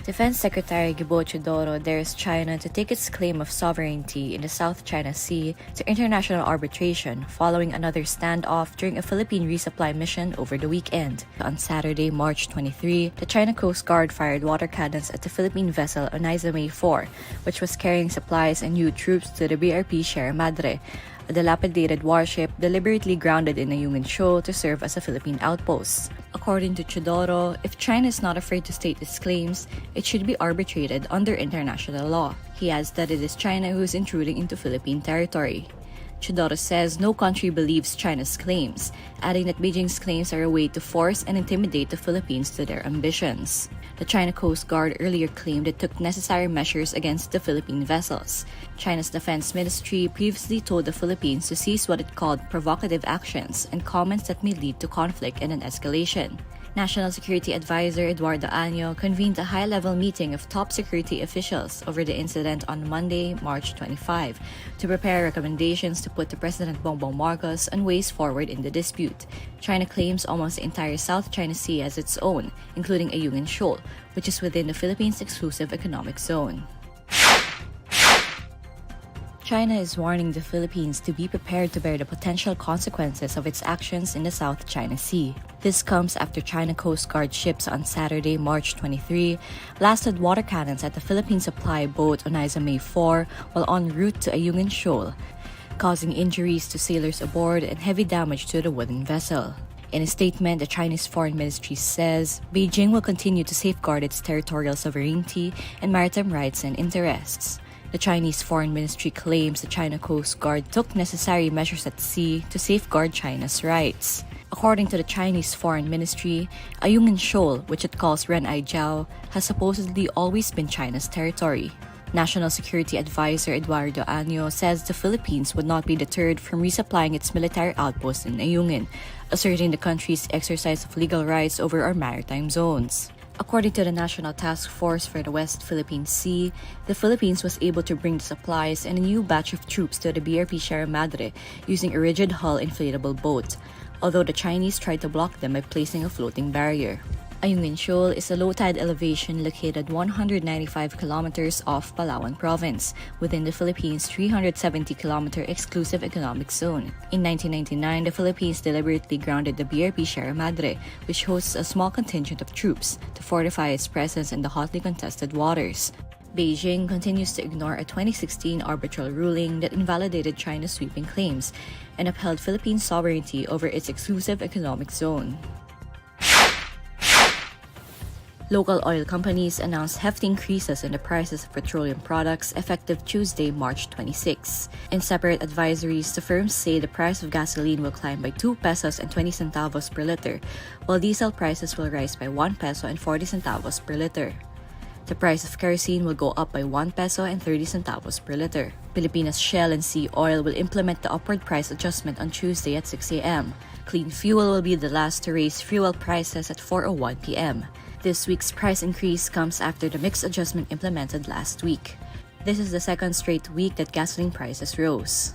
Defense Secretary Teodoro dares China to take its claim of sovereignty in the South China Sea to international arbitration following another standoff during a Philippine resupply mission over the weekend. On Saturday, March 23, the China Coast Guard fired water cannons at the Philippine vessel May 4, which was carrying supplies and new troops to the BRP Sierra Madre, a dilapidated warship deliberately grounded in Ayungin Shoal to serve as a Philippine outpost. According to Teodoro, if China is not afraid to state its claims, it should be arbitrated under international law. He adds that it is China who is intruding into Philippine territory. Teodoro says no country believes China's claims, adding that Beijing's claims are a way to force and intimidate the Philippines to their ambitions. The China Coast Guard earlier claimed it took necessary measures against the Philippine vessels. China's defense ministry previously told the Philippines to cease what it called provocative actions and comments that may lead to conflict and an escalation. National Security Advisor Eduardo Año convened a high-level meeting of top security officials over the incident on Monday, March 25, to prepare recommendations to put to President Bongbong Marcos on ways forward in the dispute. China claims almost the entire South China Sea as its own, including Ayungin Shoal, which is within the Philippines' exclusive economic zone. China is warning the Philippines to be prepared to bear the potential consequences of its actions in the South China Sea. This comes after China Coast Guard ships on Saturday, March 23, blasted water cannons at the Philippine supply boat May 4 while en route to Ayungin Shoal, causing injuries to sailors aboard and heavy damage to the wooden vessel. In a statement, the Chinese Foreign Ministry says Beijing will continue to safeguard its territorial sovereignty and maritime rights and interests. The Chinese Foreign Ministry claims the China Coast Guard took necessary measures at sea to safeguard China's rights. According to the Chinese Foreign Ministry, Ayungin Shoal, which it calls Ren-Ai Jiao, has supposedly always been China's territory. National Security Advisor Eduardo Año says the Philippines would not be deterred from resupplying its military outposts in Ayungin, asserting the country's exercise of legal rights over our maritime zones. According to the National Task Force for the West Philippine Sea, the Philippines was able to bring the supplies and a new batch of troops to the BRP Sierra Madre using a rigid-hull inflatable boat, although the Chinese tried to block them by placing a floating barrier. Ayungin Shoal is a low-tide elevation located 195 kilometers off Palawan Province, within the Philippines' 370-kilometer exclusive economic zone. In 1999, the Philippines deliberately grounded the BRP Sierra Madre, which hosts a small contingent of troops, to fortify its presence in the hotly contested waters. Beijing continues to ignore a 2016 arbitral ruling that invalidated China's sweeping claims and upheld Philippine sovereignty over its exclusive economic zone. Local oil companies announced hefty increases in the prices of petroleum products effective Tuesday, March 26. In separate advisories, the firms say the price of gasoline will climb by 2 pesos and 20 centavos per liter, while diesel prices will rise by 1 peso and 40 centavos per liter. The price of kerosene will go up by 1 peso and 30 centavos per liter. Pilipinas Shell and Sea Oil will implement the upward price adjustment on Tuesday at 6 a.m. Clean Fuel will be the last to raise fuel prices at 4:01 p.m. This week's price increase comes after the mixed adjustment implemented last week. This is the second straight week that gasoline prices rose.